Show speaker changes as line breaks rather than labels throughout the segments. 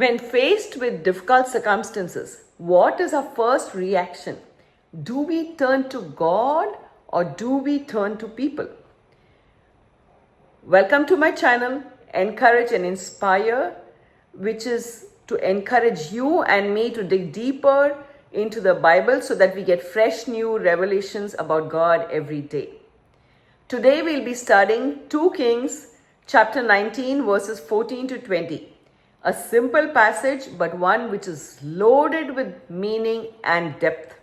When faced with difficult circumstances, what is our first reaction? Do we turn to God or do we turn to people? Welcome to my channel, Encourage and Inspire, which is to encourage you and me to dig deeper into the Bible so that we get fresh new revelations about God every day. Today we'll be studying 2 Kings chapter 19 verses 14 to 20. A simple passage, but one which is loaded with meaning and depth.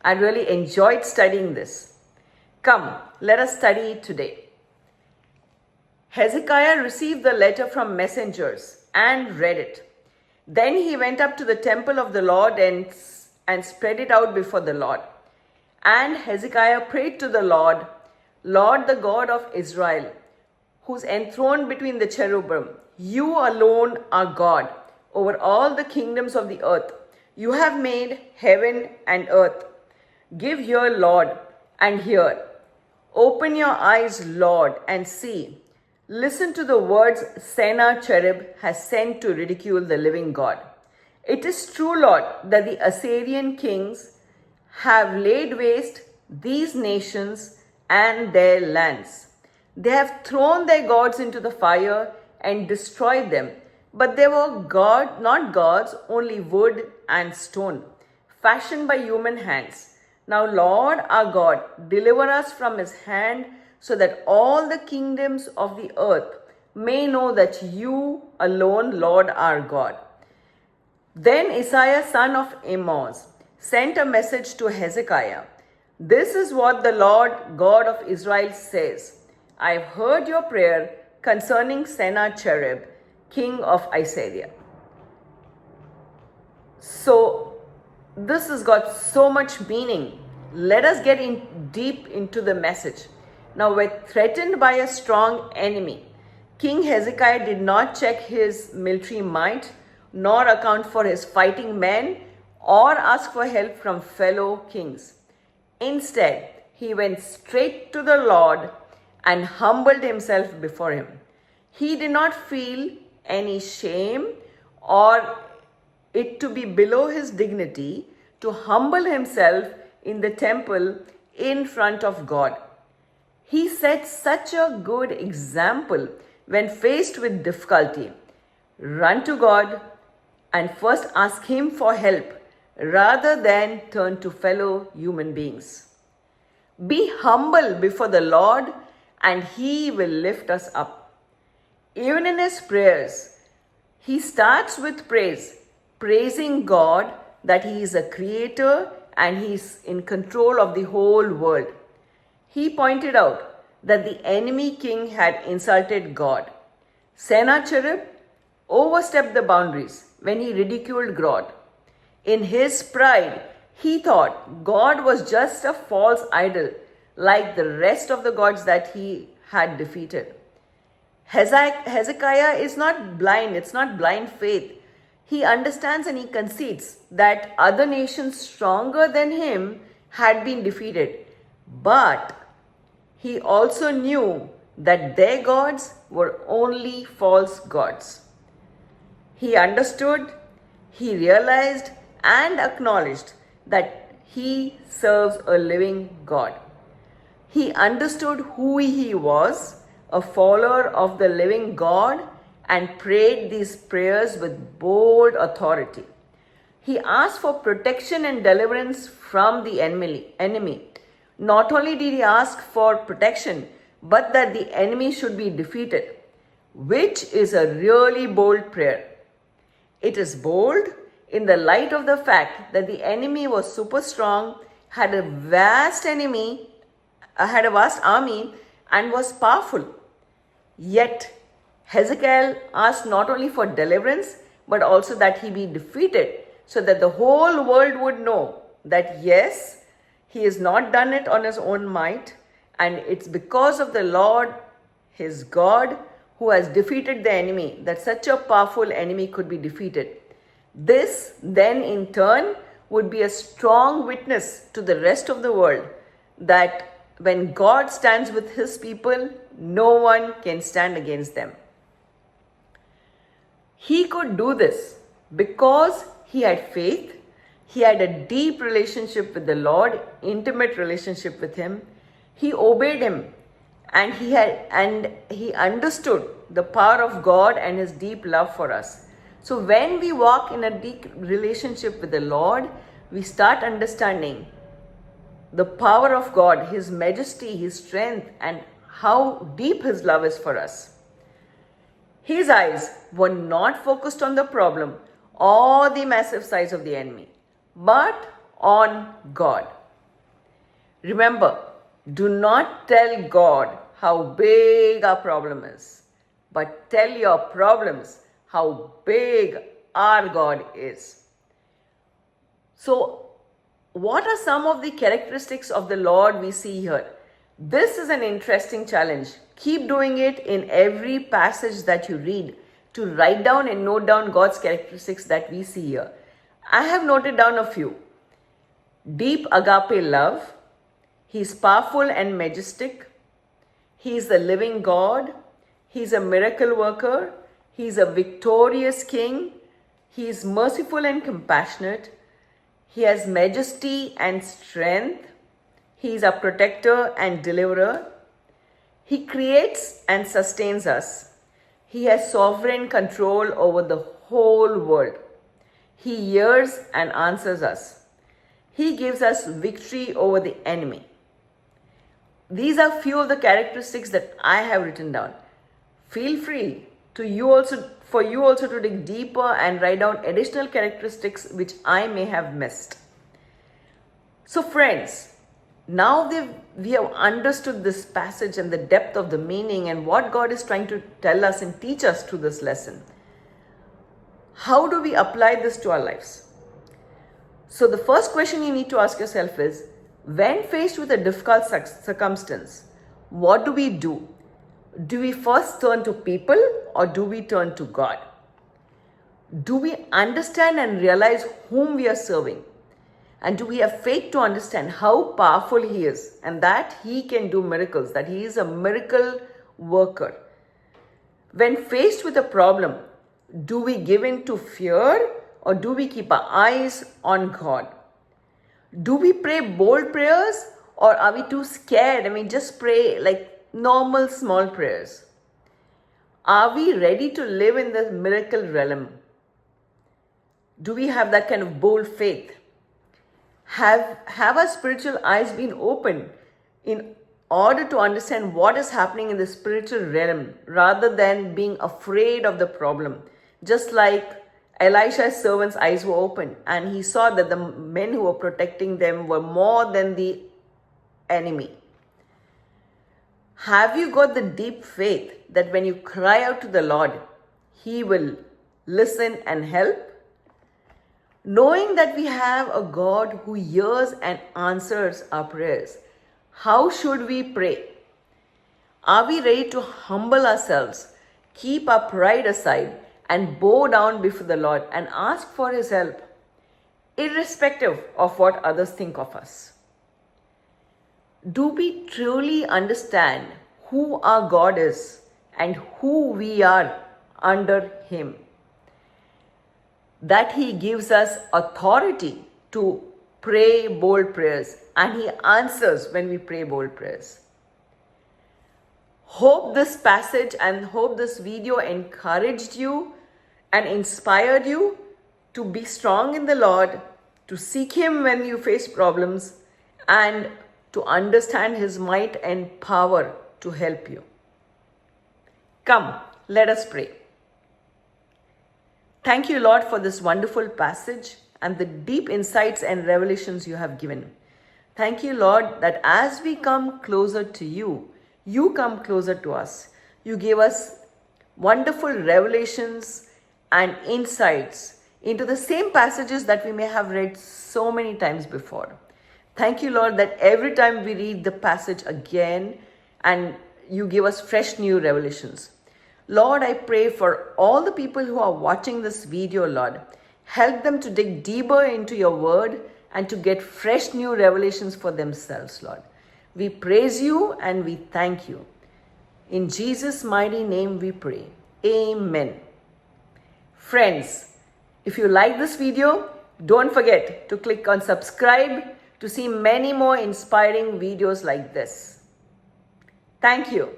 I really enjoyed studying this. Come, let us study it today. Hezekiah received the letter from messengers and read it. Then he went up to the temple of the Lord and spread it out before the Lord. And Hezekiah prayed to the Lord, Lord, the God of Israel, who's enthroned between the cherubim. You alone are God over all the kingdoms of the earth. You have made heaven and earth. Give ear, Lord, and hear. Open your eyes, Lord, and see. Listen to the words Sennacherib has sent to ridicule the living God. It is true, Lord, that the Assyrian kings have laid waste these nations and their lands. They have thrown their gods into the fire and destroyed them. But they were not gods, only wood and stone, fashioned by human hands. Now, Lord our God, deliver us from his hand, so that all the kingdoms of the earth may know that you alone, Lord our God. Then Isaiah, son of Amoz, sent a message to Hezekiah. This is what the Lord God of Israel says. I have heard your prayer concerning Sennacherib, king of Assyria. So, this has got so much meaning. Let us get deep into the message. Now, we're threatened by a strong enemy. King Hezekiah did not check his military might, nor account for his fighting men, or ask for help from fellow kings. Instead, he went straight to the Lord and humbled himself before him. He did not feel any shame or it to be below his dignity to humble himself in the temple in front of God. He set such a good example when faced with difficulty. Run to God and first ask him for help rather than turn to fellow human beings. Be humble before the Lord and he will lift us up. Even in his prayers, he starts with praise, praising God that he is a creator and he is in control of the whole world. He pointed out that the enemy king had insulted God. Sennacherib overstepped the boundaries when he ridiculed God. In his pride, he thought God was just a false idol like the rest of the gods that he had defeated. Hezekiah is not blind, it's not blind faith. He understands and he concedes that other nations stronger than him had been defeated. But he also knew that their gods were only false gods. He understood, he realized, and acknowledged that he serves a living God. He understood who he was, a follower of the living God, and prayed these prayers with bold authority. He asked for protection and deliverance from the enemy. Not only did he ask for protection, but that the enemy should be defeated, which is a really bold prayer. It is bold in the light of the fact that the enemy was super strong, had a vast army, and was powerful. Yet, Hezekiah asked not only for deliverance, but also that he be defeated, so that the whole world would know that yes, he has not done it on his own might, and it's because of the Lord, his God, who has defeated the enemy, that such a powerful enemy could be defeated. This then in turn would be a strong witness to the rest of the world that when God stands with his people, no one can stand against them. He could do this Because he had faith, he had a deep relationship with the Lord, intimate relationship with him. He obeyed him, and he understood the power of God and his deep love for us. So when we walk in a deep relationship with the Lord, we start understanding the power of God, his majesty, his strength, and how deep his love is for us. His eyes were not focused on the problem or the massive size of the enemy, but on God. Remember, do not tell God how big our problem is, but tell your problems how big our God is. So, what are some of the characteristics of the Lord we see here? This is an interesting challenge. Keep doing it in every passage that you read to write down and note down God's characteristics that we see here. I have noted down a few. Deep agape love. He is powerful and majestic. He is the living God. He is a miracle worker. He is a victorious king. He is merciful and compassionate. He has majesty and strength. He is a protector and deliverer. He creates and sustains us. He has sovereign control over the whole world. He hears and answers us. He gives us victory over the enemy. These are few of the characteristics that I have written down. Feel free for you also to dig deeper and write down additional characteristics which I may have missed. So friends, now we have understood this passage and the depth of the meaning and what God is trying to tell us and teach us through this lesson. How do we apply this to our lives? So the first question you need to ask yourself is, when faced with a difficult circumstance, what do we do? Do we first turn to people or do we turn to God? Do we understand and realize whom we are serving? And do we have faith to understand how powerful He is and that He can do miracles, that He is a miracle worker? When faced with a problem, do we give in to fear or do we keep our eyes on God? Do we pray bold prayers or are we too scared and we just pray like normal small prayers? Are we ready to live in the miracle realm? Do we have that kind of bold faith? Have our spiritual eyes been opened in order to understand what is happening in the spiritual realm rather than being afraid of the problem? Just like Elisha's servant's eyes were open and he saw that the men who were protecting them were more than the enemy. Have you got the deep faith that when you cry out to the Lord, He will listen and help? Knowing that we have a God who hears and answers our prayers, how should we pray? Are we ready to humble ourselves, keep our pride aside, and bow down before the Lord and ask for His help, irrespective of what others think of us? Do we truly understand who our God is and who we are under Him? That He gives us authority to pray bold prayers and He answers when we pray bold prayers. Hope this passage and hope this video encouraged you and inspired you to be strong in the Lord, to seek Him when you face problems, and to understand His might and power to help you. Come, let us pray. Thank you, Lord, for this wonderful passage and the deep insights and revelations you have given. Thank you, Lord, that as we come closer to you, you come closer to us. You give us wonderful revelations and insights into the same passages that we may have read so many times before. Thank you, Lord, that every time we read the passage again and you give us fresh new revelations. Lord, I pray for all the people who are watching this video, Lord. Help them to dig deeper into your word and to get fresh new revelations for themselves, Lord. We praise you and we thank you. In Jesus' mighty name we pray. Amen. Friends, If you like this video, don't forget to click on subscribe to see many more inspiring videos like this. Thank you.